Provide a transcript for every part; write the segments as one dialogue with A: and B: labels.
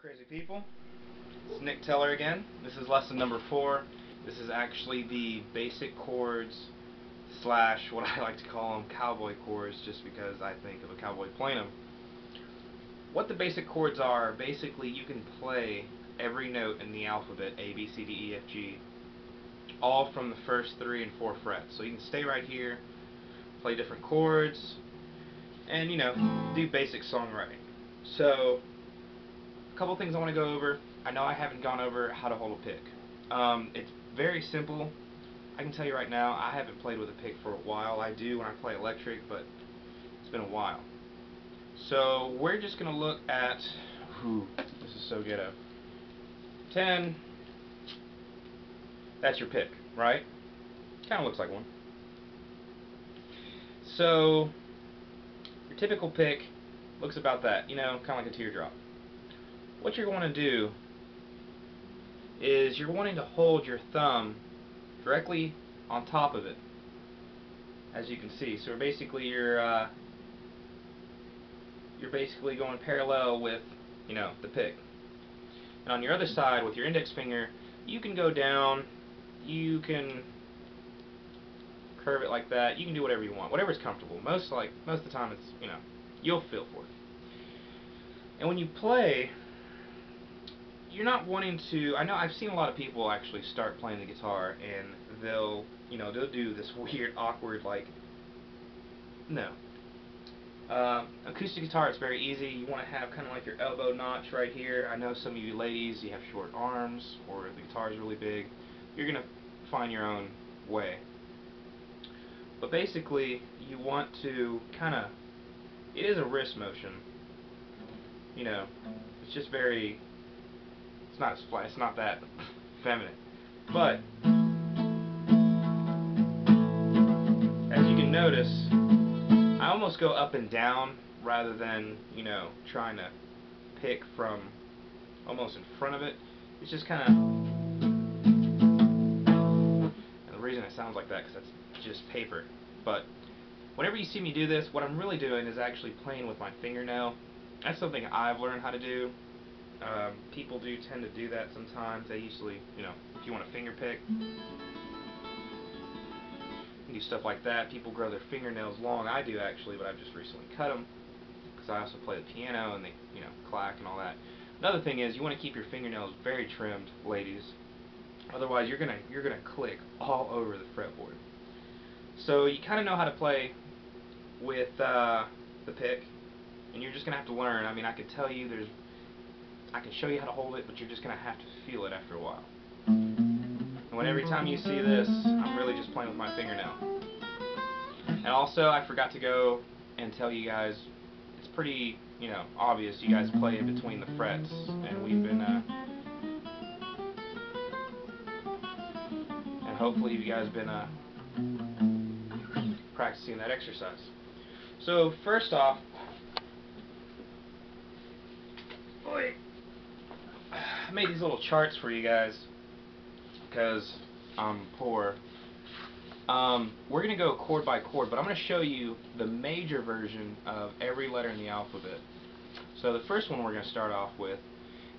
A: crazy people? It's Nick Teller again. This is lesson number 4. This is actually the basic chords slash what I like to call them cowboy chords, just because I think of a cowboy playing them. What the basic chords are, basically you can play every note in the alphabet, A, B, C, D, E, F, G, all from the first 3 and 4 frets. So you can stay right here, play different chords, and do basic songwriting. So a couple things I want to go over. I know I haven't gone over how to hold a pick. It's very simple. I can tell you right now, I haven't played with a pick for a while. I do when I play electric, but it's been a while. So we're just going to look at, this is so ghetto, 10, that's your pick, right? Kind of looks like one. So your typical pick looks about that, kind of like a teardrop. What you're going to do is you're wanting to hold your thumb directly on top of it, as you can see. So basically you're basically going parallel with the pick. And on your other side with your index finger, you can go down, you can curve it like that, you can do whatever you want, whatever's comfortable. Most of the time it's you'll feel for it. And when you play, you're not wanting to, I know I've seen a lot of people actually start playing the guitar and they'll do this weird awkward no. Acoustic guitar, it's very easy. You want to have kind of like your elbow notch right here. I know some of you ladies, you have short arms or the guitar is really big. You're going to find your own way. But basically, you want to kind of, it is a wrist motion. It's just very, it's not as flat, it's not that feminine. But as you can notice, I almost go up and down rather than, trying to pick from almost in front of it. It's just kind of, and the reason it sounds like that because that's just paper. But whenever you see me do this, what I'm really doing is actually playing with my fingernail. That's something I've learned how to do. People do tend to do that sometimes. They usually, if you want to finger pick, do stuff like that. People grow their fingernails long. I do actually, but I've just recently cut them because I also play the piano and they, clack and all that. Another thing is you want to keep your fingernails very trimmed, ladies. Otherwise, you're gonna click all over the fretboard. So you kind of know how to play with the pick, and you're just gonna have to learn. I mean, I could tell you I can show you how to hold it, but you're just gonna have to feel it after a while. And every time you see this, I'm really just playing with my fingernail. And also, I forgot to go and tell you guys, it's pretty, obvious you guys play in between the frets, and we've been, and hopefully you guys been practicing that exercise. So first off, I made these little charts for you guys because I'm poor. We're going to go chord by chord, but I'm going to show you the major version of every letter in the alphabet. So the first one we're going to start off with,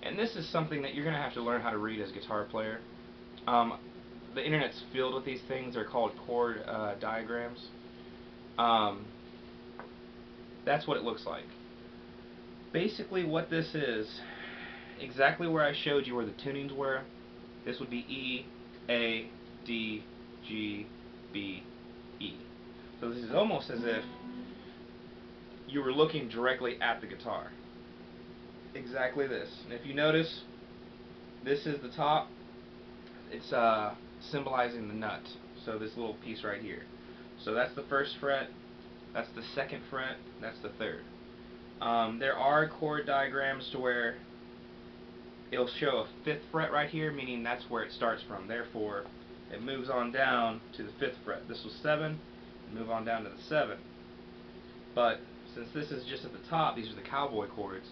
A: and this is something that you're going to have to learn how to read as a guitar player. The internet's filled with these things. They're called chord diagrams. That's what it looks like. Basically what this is, exactly where I showed you where the tunings were, this would be E, A, D, G, B, E. So this is almost as if you were looking directly at the guitar. Exactly this. And if you notice, this is the top. It's symbolizing the nut. So this little piece right here. So that's the first fret, that's the second fret, that's the third. There are chord diagrams to where it'll show a 5th fret right here, meaning that's where it starts from. Therefore, it moves on down to the 5th fret. This was 7, move on down to the 7. But since this is just at the top, these are the cowboy chords.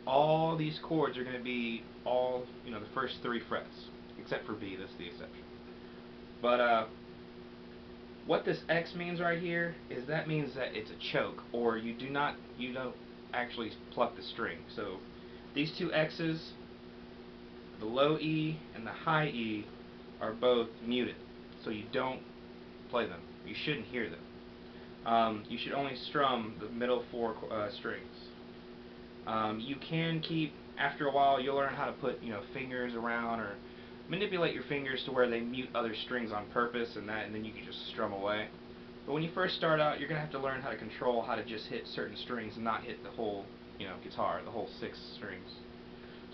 A: All these chords are going to be all, the first 3 frets, except for B. That's the exception. But what this X means right here is that means that it's a choke, or you don't actually pluck the string. So These two X's, the low E and the high E, are both muted, so you don't play them. You shouldn't hear them. You should only strum the middle four strings. You can keep, after a while, you'll learn how to put fingers around or manipulate your fingers to where they mute other strings on purpose, and then you can just strum away. But when you first start out, you're going to have to learn how to control how to just hit certain strings and not hit the whole guitar, the whole 6 strings.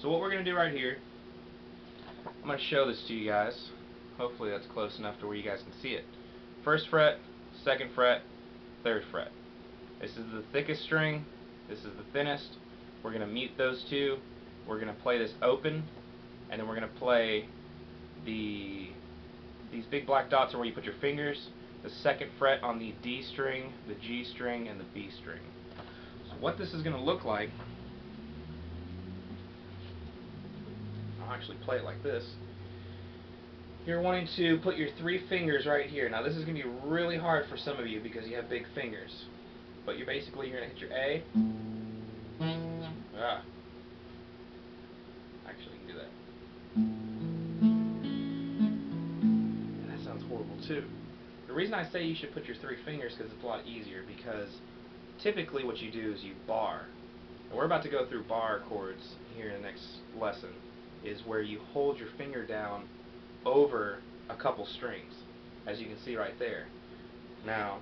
A: So what we're going to do right here, I'm going to show this to you guys. Hopefully that's close enough to where you guys can see it. 1st fret, 2nd fret, 3rd fret. This is the thickest string, this is the thinnest. We're going to mute those two. We're going to play this open, and then we're going to play these big black dots are where you put your fingers. The 2nd fret on the D string, the G string, and the B string. So what this is going to look like, I'll actually play it like this. You're wanting to put your 3 fingers right here. Now this is going to be really hard for some of you because you have big fingers. But you're going to hit your A. Actually, you can do that. And that sounds horrible too. The reason I say you should put your 3 fingers because it's a lot easier, because typically what you do is you bar. And we're about to go through bar chords here in the next lesson, is where you hold your finger down over a couple strings, as you can see right there. Now,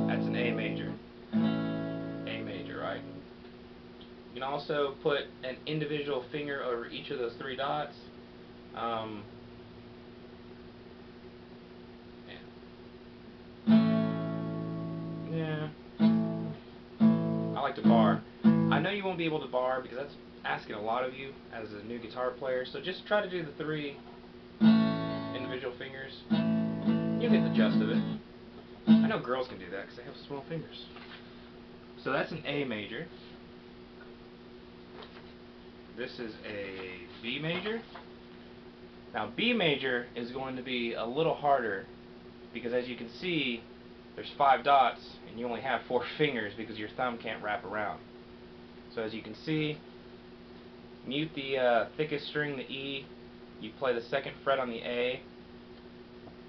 A: that's an A major. A major, right? You can also put an individual finger over each of those 3 dots. Yeah. I like to bar. I know you won't be able to bar because that's asking a lot of you as a new guitar player, so just try to do the 3 individual fingers. You'll get the gist of it. I know girls can do that because they have small fingers. So that's an A major. This is a B major. Now B major is going to be a little harder because, as you can see, there's 5 dots and you only have 4 fingers because your thumb can't wrap around. So as you can see, mute the thickest string, the E. You play the 2nd fret on the A,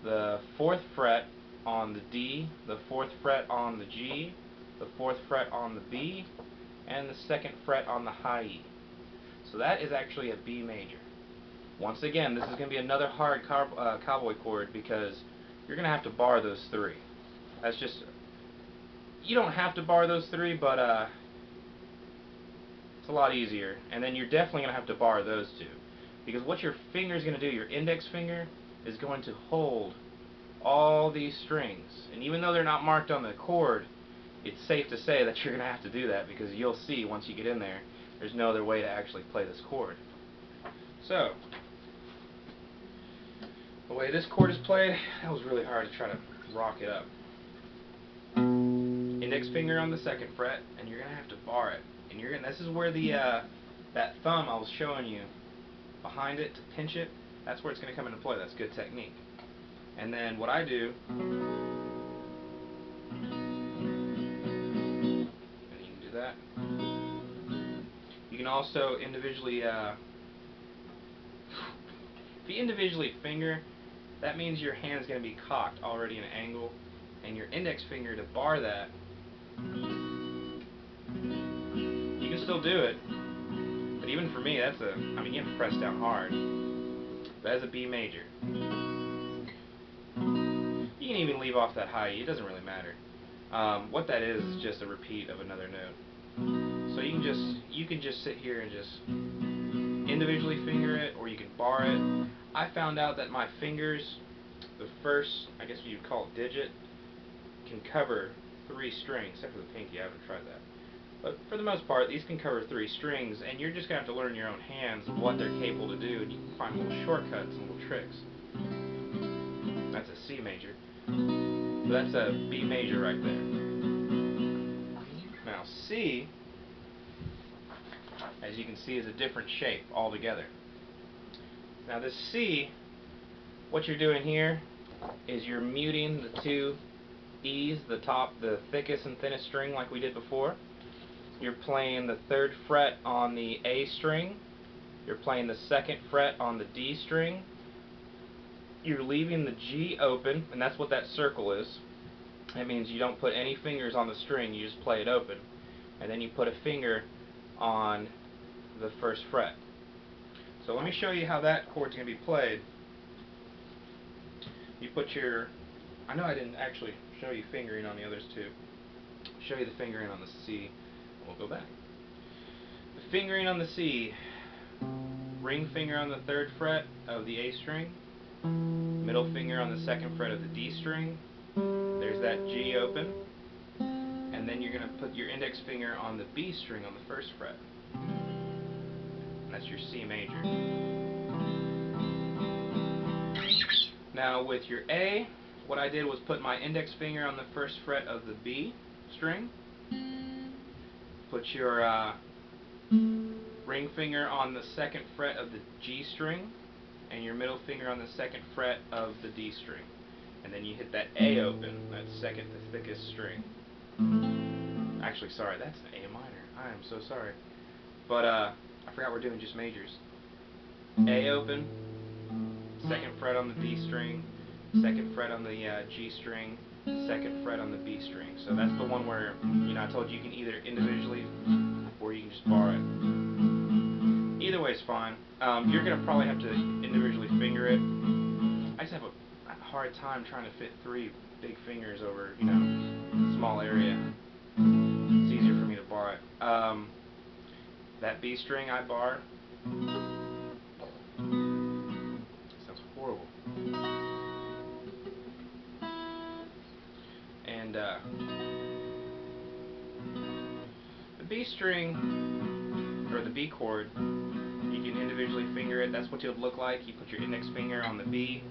A: the 4th fret on the D, the 4th fret on the G, the 4th fret on the B, and the 2nd fret on the high E. So that is actually a B major. Once again, this is going to be another hard cowboy chord because you're going to have to bar those 3. That's just, you don't have to bar those 3, but it's a lot easier. And then you're definitely going to have to bar those 2. Because what your finger is going to do, your index finger, is going to hold all these strings. And even though they're not marked on the chord, it's safe to say that you're going to have to do that because you'll see once you get in there, there's no other way to actually play this chord. So, the way this chord is played, that was really hard to try to rock it up. Index finger on the 2nd fret, and you're going to have to bar it. And this is where that thumb I was showing you behind it to pinch it, that's where it's going to come into play. That's good technique. And then what I do, and you can do that. You can also individually, if you individually finger, that means your hand is going to be cocked already in an angle, and your index finger to bar that, you can still do it, but even for me, that's you have to press down hard. That is a B major. You can even leave off that high E, it doesn't really matter. What that is just a repeat of another note. So you can just sit here and just individually finger it, or you can bar it. I found out that my fingers, the first, I guess you'd call it digit, can cover 3 strings, except for the pinky. I haven't tried that. But for the most part, these can cover 3 strings, and you're just going to have to learn your own hands of what they're capable to do, and you can find little shortcuts and little tricks. That's a C major. So that's a B major right there. Now C, as you can see, is a different shape altogether. Now this C, what you're doing here is you're muting the 2 E's the thickest and thinnest string like we did before. You're playing the 3rd fret on the A string. You're playing the 2nd fret on the D string. You're leaving the G open, and that's what that circle is. That means you don't put any fingers on the string, you just play it open. And then you put a finger on the 1st fret. So let me show you how that chord's going to be played. You put your, I know I didn't actually show you fingering on the others too. Show you the fingering on the C. We'll go back. The fingering on the C, ring finger on the 3rd fret of the A string, middle finger on the 2nd fret of the D string, there's that G open, and then you're going to put your index finger on the B string on the 1st fret. And that's your C major. Now with your A, what I did was put my index finger on the 1st fret of the B string, put your ring finger on the 2nd fret of the G string, and your middle finger on the 2nd fret of the D string. And then you hit that A open, that 2nd the thickest string. Actually, sorry, that's an A minor. I am so sorry. But I forgot we're doing just majors. A open, 2nd fret on the D string, 2nd fret on the G string, 2nd fret on the B string. So that's the one where, I told you can either individually or you can just bar it. Either way is fine. You're going to probably have to individually finger it. I just have a hard time trying to fit 3 big fingers over, a small area. It's easier for me to bar it. That B string I bar. Sounds horrible. And the B string, or the B chord, you can individually finger it. That's what it would look like. You put your index finger on the B.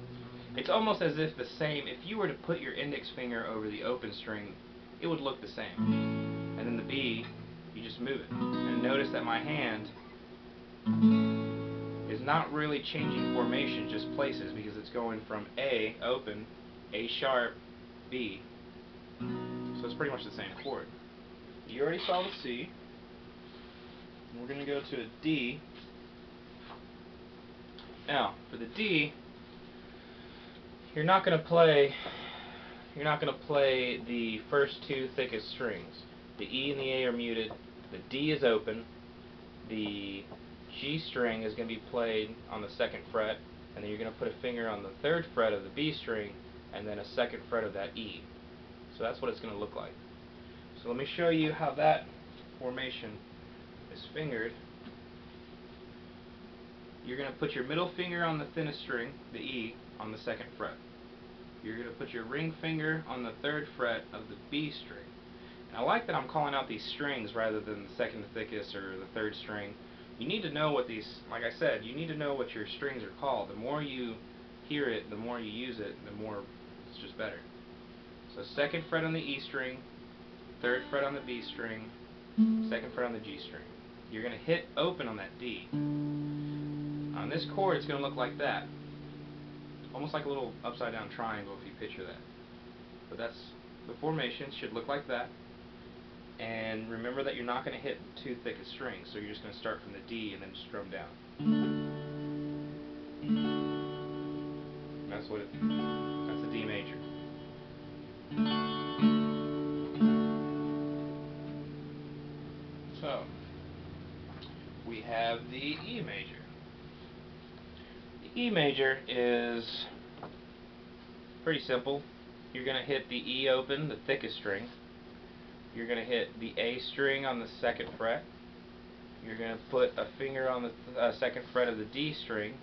A: It's almost as if the same, if you were to put your index finger over the open string, it would look the same. And then the B, you just move it. And notice that my hand is not really changing formation, just places, because it's going from A, open, A sharp, B. So it's pretty much the same chord. You already saw the C. And we're going to go to a D. Now, for the D, you're not going to play the first 2 thickest strings. The E and the A are muted. The D is open. The G string is going to be played on the 2nd fret, and then you're going to put a finger on the 3rd fret of the B string, and then a 2nd fret of that E. So that's what it's going to look like. So let me show you how that formation is fingered. You're going to put your middle finger on the thinnest string, the E, on the 2nd fret. You're going to put your ring finger on the 3rd fret of the B string. And I like that I'm calling out these strings rather than the 2nd the thickest or the 3rd string. You need to know what these, like I said, you need to know what your strings are called. The more you hear it, the more you use it, the more it's just better. So 2nd fret on the E string, 3rd fret on the B string, 2nd fret on the G string. You're going to hit open on that D. On this chord, it's going to look like that. Almost like a little upside down triangle if you picture that. But that's the formation, should look like that. And remember that you're not going to hit the 2 thickest strings, so you're just going to start from the D and then strum down. And that's the D major. So, we have the E major. The E major is pretty simple. You're going to hit the E open, the thickest string. You're going to hit the A string on the 2nd fret. You're going to put a finger on the 2nd fret of the D string,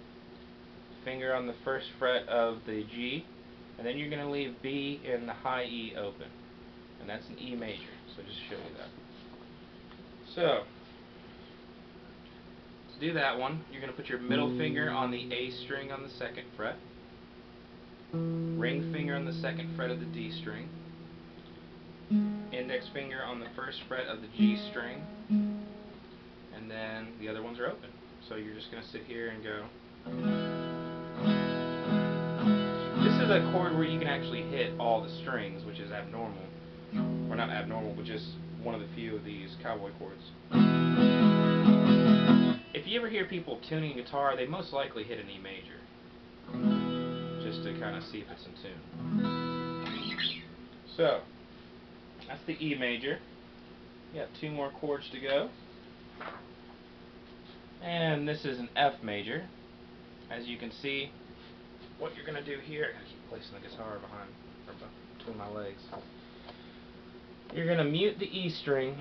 A: finger on the 1st fret of the G, and then you're going to leave B and the high E open. And that's an E major, so just show you that. So, to do that one, you're going to put your middle finger on the A string on the 2nd fret, ring finger on the 2nd fret of the D string, index finger on the 1st fret of the G string, and then the other ones are open. So you're just going to sit here and go. This is is a chord where you can actually hit all the strings, which is abnormal. Or not abnormal, but just one of the few of these cowboy chords. If you ever hear people tuning a guitar, they most likely hit an E major, just to kind of see if it's in tune. So, that's the E major. You got 2 more chords to go. And this is an F major. As you can see, what you're going to do here, I gotta keep placing the guitar behind, or between my legs. You're going to mute the E string.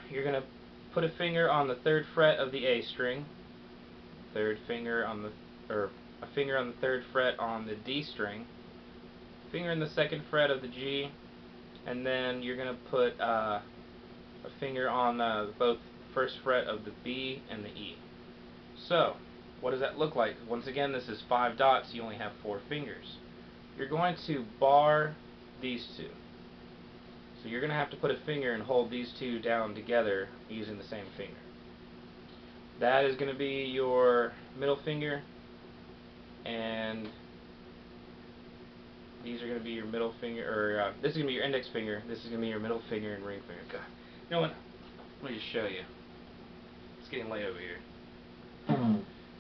A: You're going to put a finger on the 3rd fret of the A string, a finger on the 3rd fret on the D string, finger in the 2nd fret of the G, and then you're going to put a finger on both 1st fret of the B and the E. So, what does that look like? Once again, this is 5 dots, you only have 4 fingers. You're going to bar these 2. So you're going to have to put a finger and hold these 2 down together using the same finger. That is going to be your middle finger, and these are going to be your middle finger, or this is going to be your index finger, this is going to be your middle finger and ring finger. God. You know what? Let me just show you. It's getting late over here.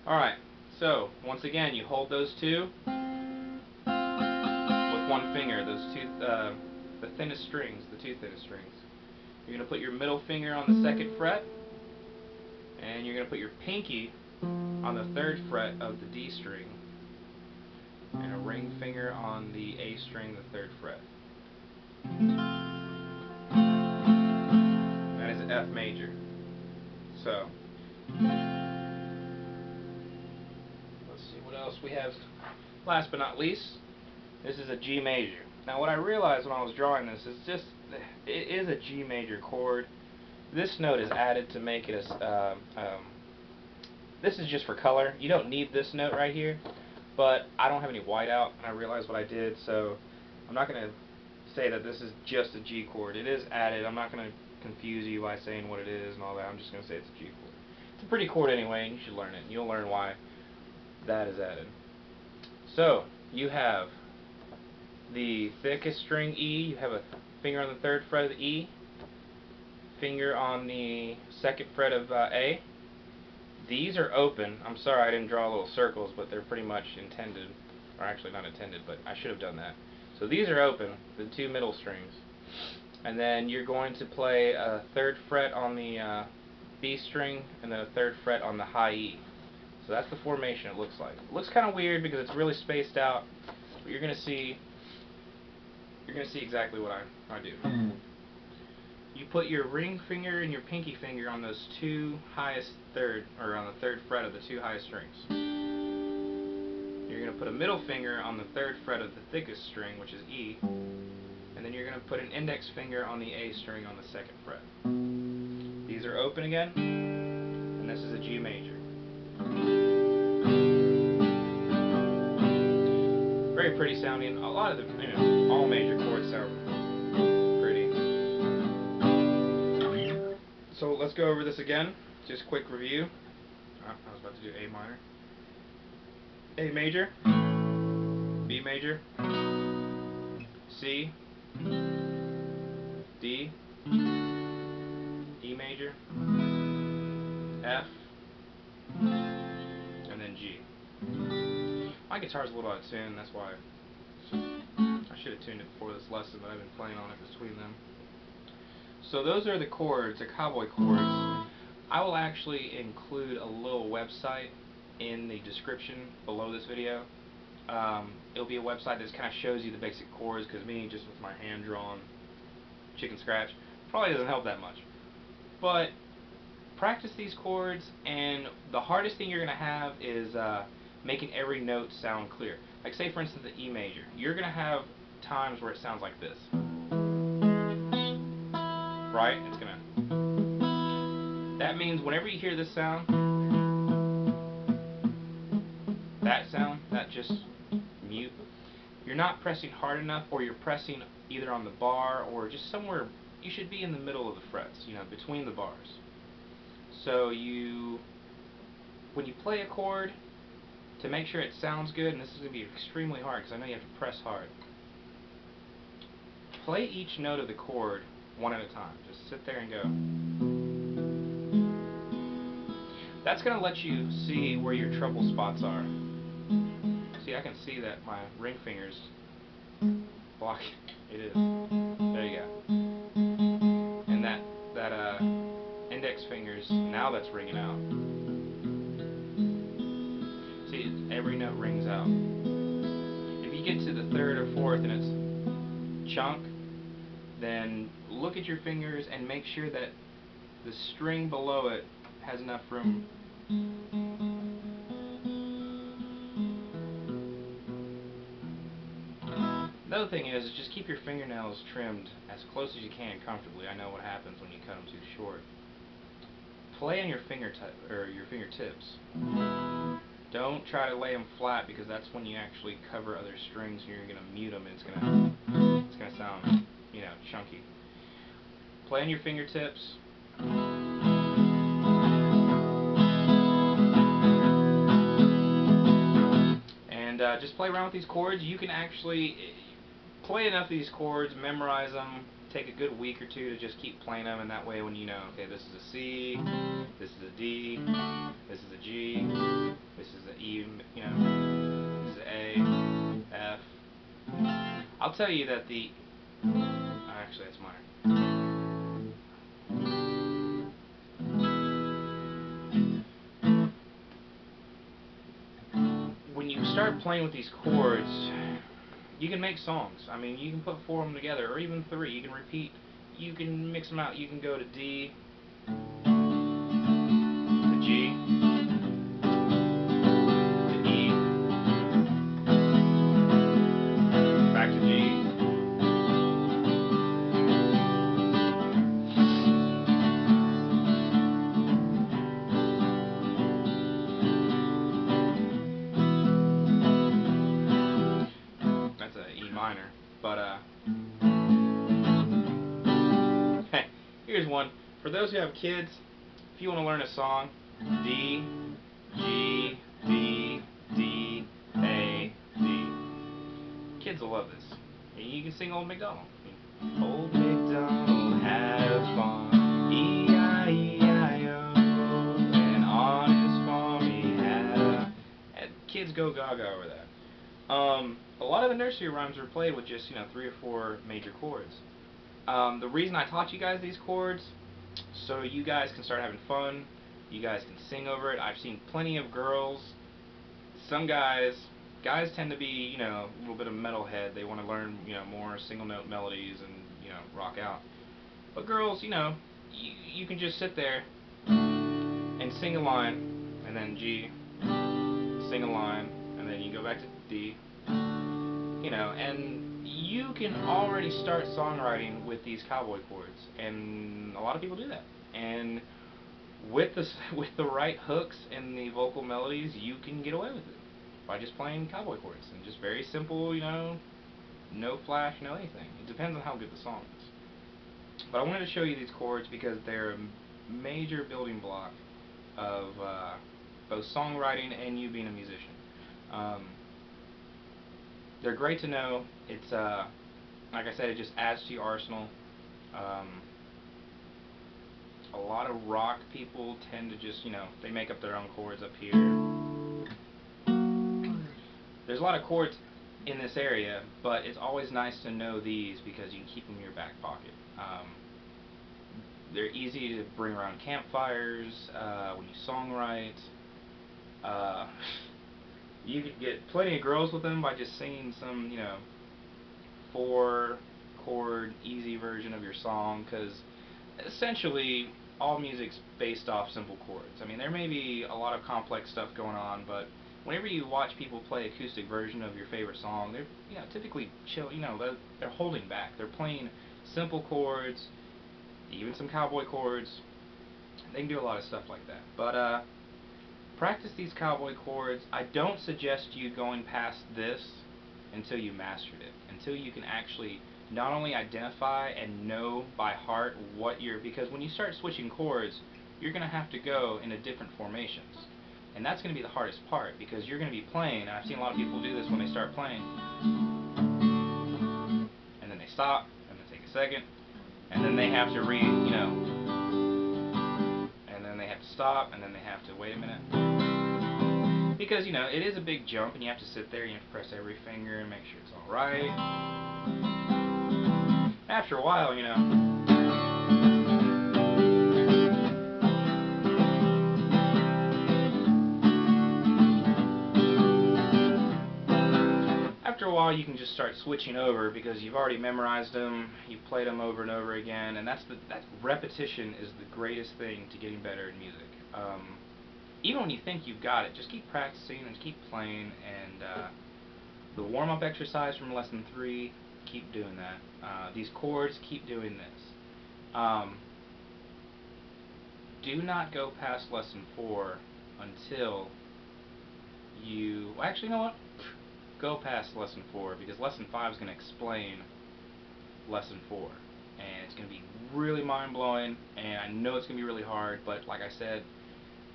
A: Alright, so once again, you hold those 2 with one finger, those 2, the thinnest strings, the 2 thinnest strings. You're going to put your middle finger on the 2nd fret, and you're going to put your pinky on the 3rd fret of the D string, and a ring finger on the A string, the 3rd fret. That is F major. So, let's see what else we have. Last but not least, this is a G major. Now what I realized when I was drawing this is it is a G major chord. This note is added to make it a, this is just for color. You don't need this note right here, but I don't have any white out, and I realized what I did, so I'm not going to say that this is just a G chord. It is added. I'm not going to confuse you by saying what it is and all that. I'm just going to say it's a G chord. It's a pretty chord anyway, and you should learn it. You'll learn why that is added. So, you have the thickest string E. You have a finger on the 3rd fret of the E, finger on the 2nd fret of A. These are open. I'm sorry I didn't draw little circles, but they're pretty much intended, or actually not intended, but I should have done that. So these are open, the 2 middle strings. And then you're going to play a 3rd fret on the B string, and then a 3rd fret on the high E. So that's the formation it looks like. It looks kind of weird because it's really spaced out, but you're going to see exactly what I do. You put your ring finger and your pinky finger on those 2 highest on the 3rd fret of the 2 highest strings. You're going to put a middle finger on the 3rd fret of the thickest string, which is E, and then you're going to put an index finger on the A string on the 2nd fret. These are open again, and this is a G major. Very pretty sounding. A lot of the, all major chords sound pretty. So let's go over this again. Just quick review. I was about to do A minor. A major, B major, C, D, E major, F, and then G. My guitar's a little out of tune, that's why I should have tuned it before this lesson, but I've been playing on it between them. So those are the chords, the cowboy chords. I will actually include a little website in the description below this video. It'll be a website that kind of shows you the basic chords, because me, just with my hand-drawn chicken scratch, probably doesn't help that much. But practice these chords, and the hardest thing you're going to have is making every note sound clear. Like say for instance the E major. You're going to have times where it sounds like this. Right? It's going to... That means whenever you hear this sound, that sound, that just mute, you're not pressing hard enough, or you're pressing either on the bar or just somewhere. You should be in the middle of the frets, between the bars. So when you play a chord, to make sure it sounds good, and this is going to be extremely hard because I know you have to press hard, play each note of the chord one at a time. Just sit there and go. That's going to let you see where your trouble spots are. See, I can see that my ring fingers block. It is. There you go. And that index fingers, now that's ringing out. See, every note rings out. If you get to the third or fourth and it's chunk, then look at your fingers and make sure that the string below it has enough room. Another thing is just keep your fingernails trimmed as close as you can comfortably. I know what happens when you cut them too short. Play on your fingertips. Don't try to lay them flat because that's when you actually cover other strings and you're going to mute them and it's going to sound, you know, chunky. Play on your fingertips. And just play around with these chords. You can actually play enough of these chords, memorize them, take a good week or two to just keep playing them, and that way when you know, okay, this is a C, this is a D, this is a G, this is a E, you know, this is a, F. I'll tell you that the, actually that's minor. When you start playing with these chords, you can make songs. I mean, you can put 4 of them together, or even 3. You can repeat. You can mix them out. You can go to D, to G, to E, back to G. That's a E minor, but here's one. For those who have kids, if you want to learn a song, D, G, D, D, A, D. Kids will love this. And you can sing Old MacDonald. Old MacDonald had a farm, E-I-E-I-O, and on his farm he had a... And kids go gaga over that. A lot of the nursery rhymes are played with just, 3 or 4 major chords. The reason I taught you guys these chords, so you guys can start having fun, you guys can sing over it. I've seen plenty of girls, some guys tend to be, a little bit of metalhead. They want to learn, more single note melodies and, rock out. But girls, you can just sit there and sing a line, and then G, sing a line, and then you go back to D, and you can already start songwriting with these cowboy chords, and a lot of people do that. And with the right hooks and the vocal melodies, you can get away with it by just playing cowboy chords and just very simple, no flash, no anything. It depends on how good the song is. But I wanted to show you these chords because they're a major building block of both songwriting and you being a musician. They're great to know. It's like I said, it just adds to your arsenal. A lot of rock people tend to just, they make up their own chords up here. There's a lot of chords in this area, but it's always nice to know these because you can keep them in your back pocket. They're easy to bring around campfires, when you songwrite. You could get plenty of girls with them by just singing some, 4-chord easy version of your song, because essentially all music's based off simple chords. I mean, there may be a lot of complex stuff going on, but whenever you watch people play acoustic version of your favorite song, they're typically chill. They're holding back. They're playing simple chords, even some cowboy chords. They can do a lot of stuff like that. But practice these cowboy chords. I don't suggest you going past this until you mastered it, until you can actually not only identify and know by heart what you're, because when you start switching chords, you're going to have to go into different formations. And that's going to be the hardest part, because you're going to be playing, and I've seen a lot of people do this when they start playing, and then they stop, and they take a second, and then they have to and then they have to stop, and then they have to wait a minute. Because, it is a big jump, and you have to sit there, and you have to press every finger and make sure it's alright. After a while, you can just start switching over, because you've already memorized them, you've played them over and over again, and that repetition is the greatest thing to getting better in music. Even when you think you've got it, just keep practicing and keep playing, and the warm-up exercise from lesson 3, keep doing that. These chords, keep doing this. Do not go past lesson 4 until you... Actually, you know what? Go past lesson 4, because lesson 5 is going to explain lesson 4, and it's going to be really mind-blowing, and I know it's going to be really hard, but like I said,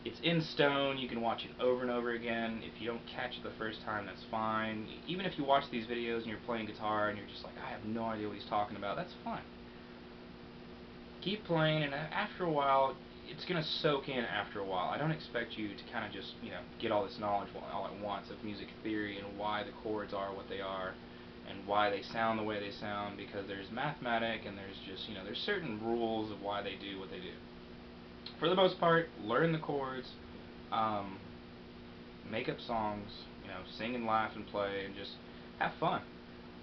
A: it's in stone. You can watch it over and over again. If you don't catch it the first time, that's fine. Even if you watch these videos and you're playing guitar and you're just like, I have no idea what he's talking about, that's fine. Keep playing, and after a while, it's going to soak in after a while. I don't expect you to kind of just, get all this knowledge all at once of music theory and why the chords are what they are and why they sound the way they sound, because there's mathematics and there's just, there's certain rules of why they do what they do. For the most part, learn the chords, make up songs, sing and laugh and play and just have fun.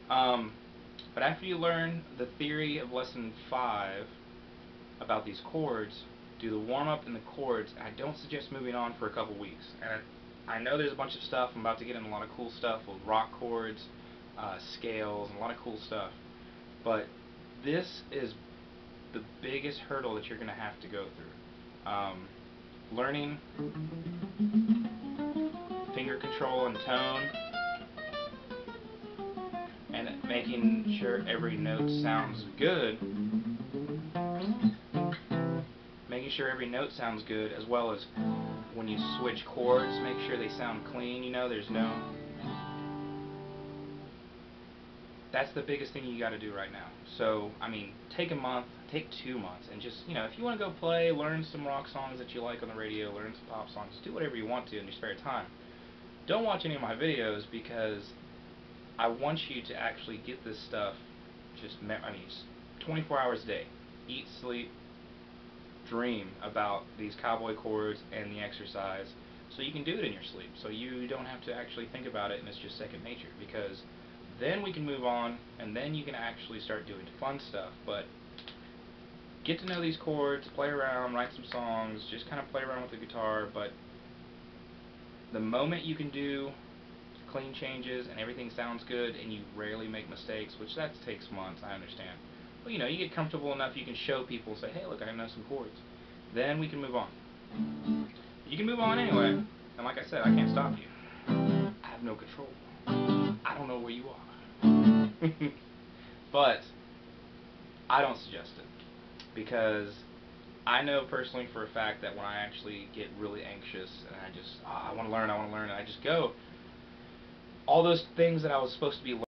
A: But after you learn the theory of lesson 5 about these chords, do the warm-up and the chords. I don't suggest moving on for a couple weeks. And I know there's a bunch of stuff. I'm about to get into a lot of cool stuff with rock chords, scales, and a lot of cool stuff. But this is the biggest hurdle that you're going to have to go through. Learning finger control and tone, and making sure every note sounds good. Making sure every note sounds good, as well as when you switch chords, make sure they sound clean. There's no... That's the biggest thing you got to do right now. So, take a month, take 2 months, and just, if you want to go play, learn some rock songs that you like on the radio, learn some pop songs, do whatever you want to in your spare time. Don't watch any of my videos, because I want you to actually get this stuff just 24 hours a day. Eat, sleep, dream about these Cowboy chords and the exercise, so you can do it in your sleep, so you don't have to actually think about it and it's just second nature, because then we can move on and then you can actually start doing fun stuff. But get to know these chords, play around, write some songs, just kind of play around with the guitar. But the moment you can do clean changes and everything sounds good and you rarely make mistakes, which that takes months, I understand, but you get comfortable enough, you can show people and say, hey, look, I know some chords. Then we can move on. You can move on anyway, and like I said, I can't stop you. I have no control. I don't know where you are. But I don't suggest it, because I know personally for a fact that when I actually get really anxious and I just, I want to learn, and I just go, all those things that I was supposed to be